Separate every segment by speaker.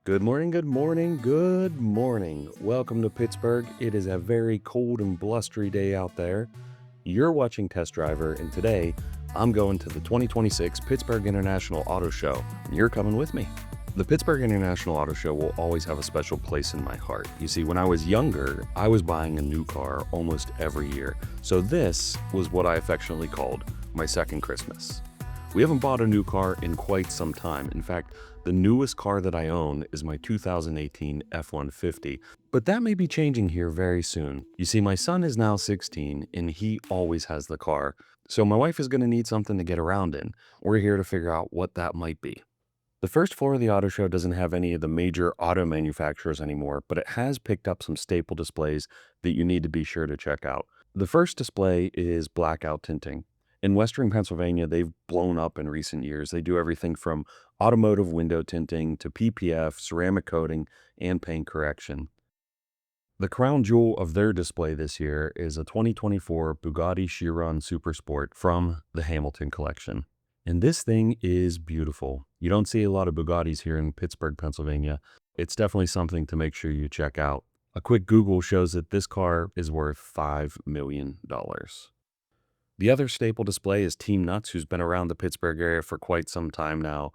Speaker 1: Good morning, good morning, good morning. Welcome to Pittsburgh. It is a very cold and blustery day out there. You're watching Test Driver, and today I'm going to the 2026 Pittsburgh International Auto Show. You're coming with me. The Pittsburgh International Auto Show will always have a special place in my heart. You see, when I was younger, I was buying a new car almost every year. So this was what I affectionately called my second Christmas. We haven't bought a new car in quite some time. In fact, the newest car that I own is my 2018 F-150, but that may be changing here very soon. You see, my son is now 16 and he always has the car, so my wife is going to need something to get around in. We're here to figure out what that might be. The first floor of the auto show doesn't have any of the major auto manufacturers anymore, but it has picked up some staple displays that you need to be sure to check out. The first display is blackout tinting. In Western Pennsylvania, they've blown up in recent years. They do everything from automotive window tinting to PPF, ceramic coating, and paint correction. The crown jewel of their display this year is a 2024 Bugatti Chiron Super Sport from the Hamilton collection. And this thing is beautiful. You don't see a lot of Bugattis here in Pittsburgh, Pennsylvania. It's definitely something to make sure you check out. A quick Google shows that this car is worth $5 million. The other staple display is Team Nuts, who's been around the Pittsburgh area for quite some time now.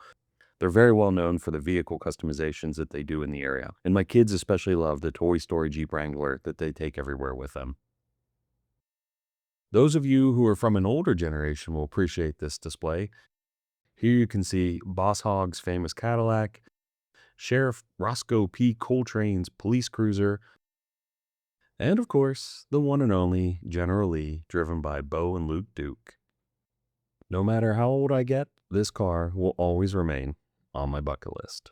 Speaker 1: They're very well known for the vehicle customizations that they do in the area. And my kids especially love the Toy Story Jeep Wrangler that they take everywhere with them. Those of you who are from an older generation will appreciate this display. Here you can see Boss Hogg's famous Cadillac, Sheriff Roscoe P. Coltrane's police cruiser, and of course, the one and only General Lee, driven by Bo and Luke Duke. No matter how old I get, this car will always remain on my bucket list.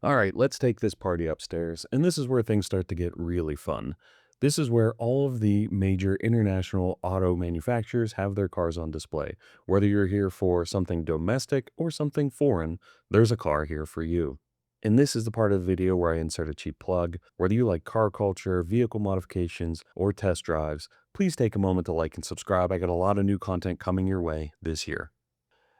Speaker 1: All right, let's take this party upstairs, and this is where things start to get really fun. This is where all of the major international auto manufacturers have their cars on display. Whether you're here for something domestic or something foreign, there's a car here for you. And this is the part of the video where I insert a cheap plug. Whether you like car culture, vehicle modifications, or test drives, please take a moment to like and subscribe. I got a lot of new content coming your way this year.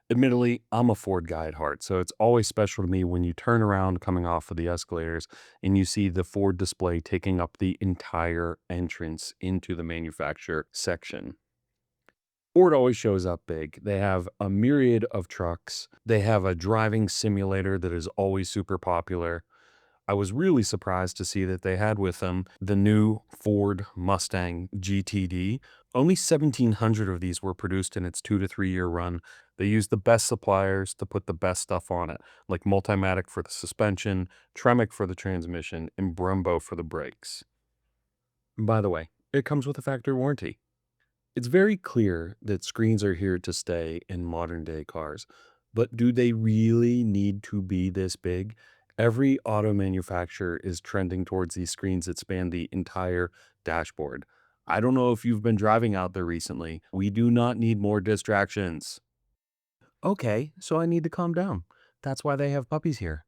Speaker 1: Admittedly, I'm a Ford guy at heart, so it's always special to me when you turn around coming off of the escalators and you see the Ford display taking up the entire entrance into the manufacturer section. Ford always shows up big. They have a myriad of trucks. They have a driving simulator that is always super popular. I was really surprised to see that they had with them the new Ford Mustang GTD. Only 1,700 of these were produced in its 2 to 3 year run. They used the best suppliers to put the best stuff on it, like Multimatic for the suspension, Tremec for the transmission, and Brembo for the brakes. By the way, it comes with a factory warranty. It's very clear that screens are here to stay in modern day cars, but do they really need to be this big? Every auto manufacturer is trending towards these screens that span the entire dashboard. I don't know if you've been driving out there recently. We do not need more distractions. Okay, so I need to calm down. That's why they have puppies here.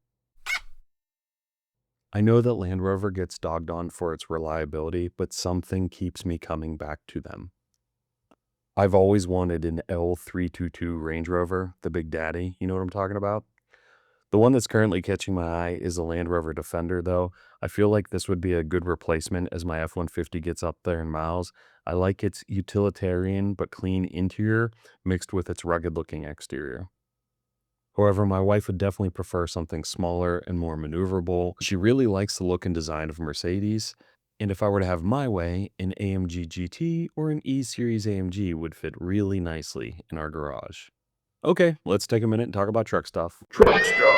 Speaker 1: I know that Land Rover gets dogged on for its reliability, but something keeps me coming back to them. I've always wanted an L322 Range Rover, the Big Daddy. You know what I'm talking about? The one that's currently catching my eye is the Land Rover Defender, though. I feel like this would be a good replacement as my F-150 gets up there in miles. I like its utilitarian but clean interior mixed with its rugged-looking exterior. However, my wife would definitely prefer something smaller and more maneuverable. She really likes the look and design of Mercedes. And if I were to have my way, an AMG GT or an E-Series AMG would fit really nicely in our garage. Okay, let's take a minute and talk about truck stuff. Truck stuff!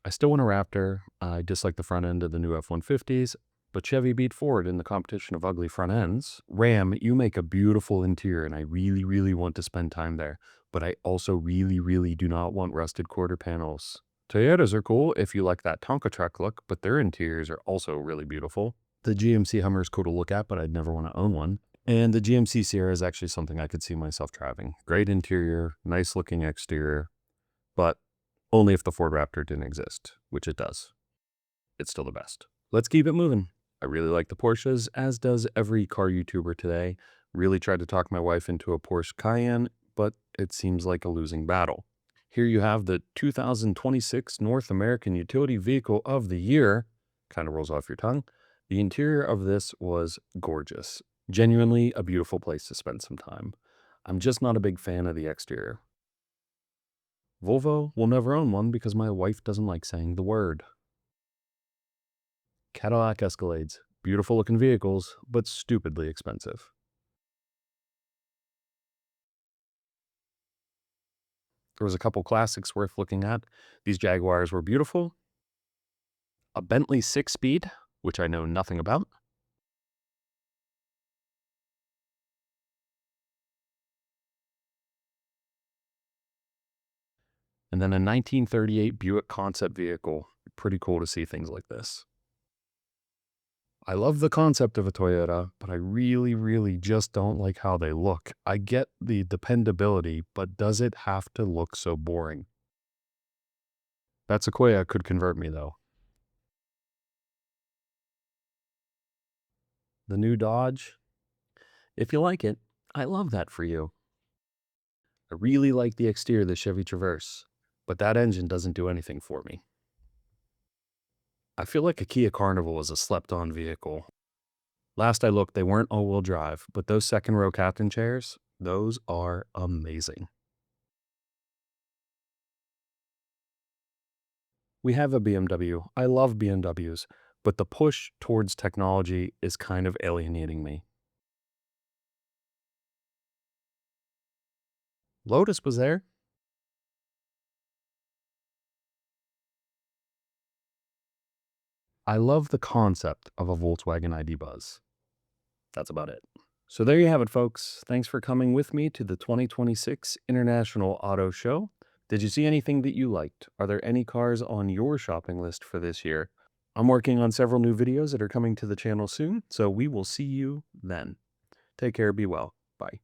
Speaker 1: I still want a Raptor. I dislike the front end of the new F-150s, but Chevy beat Ford in the competition of ugly front ends. Ram, you make a beautiful interior, and I really, really want to spend time there. But I also really, really do not want rusted quarter panels. Toyotas are cool if you like that Tonka truck look, but their interiors are also really beautiful. The GMC Hummer is cool to look at, but I'd never want to own one. And the GMC Sierra is actually something I could see myself driving. Great interior, nice looking exterior, but only if the Ford Raptor didn't exist, which it does. It's still the best. Let's keep it moving. I really like the Porsches, as does every car YouTuber today. Really tried to talk my wife into a Porsche Cayenne, but it seems like a losing battle. Here you have the 2026 North American Utility Vehicle of the Year. Kind of rolls off your tongue. The interior of this was gorgeous. Genuinely a beautiful place to spend some time. I'm just not a big fan of the exterior. Volvo will never own one because my wife doesn't like saying the word. Cadillac Escalades. Beautiful looking vehicles, but stupidly expensive. There was a couple classics worth looking at. These Jaguars were beautiful. A Bentley 6-speed, which I know nothing about. And then a 1938 Buick concept vehicle. Pretty cool to see things like this. I love the concept of a Toyota, but I really just don't like how they look. I get the dependability, but does it have to look so boring? That Sequoia could convert me though. The new Dodge, if you like it, I love that for you. I really like the exterior of the Chevy Traverse, but that engine doesn't do anything for me. I feel like a Kia Carnival is a slept-on vehicle. Last I looked, they weren't all-wheel drive, but those second-row captain chairs, those are amazing. We have a BMW. I love BMWs, but the push towards technology is kind of alienating me. Lotus was there. I love the concept of a Volkswagen ID Buzz. That's about it. So there you have it, folks. Thanks for coming with me to the 2026 International Auto Show. Did you see anything that you liked? Are there any cars on your shopping list for this year? I'm working on several new videos that are coming to the channel soon, so we will see you then. Take care, be well. Bye.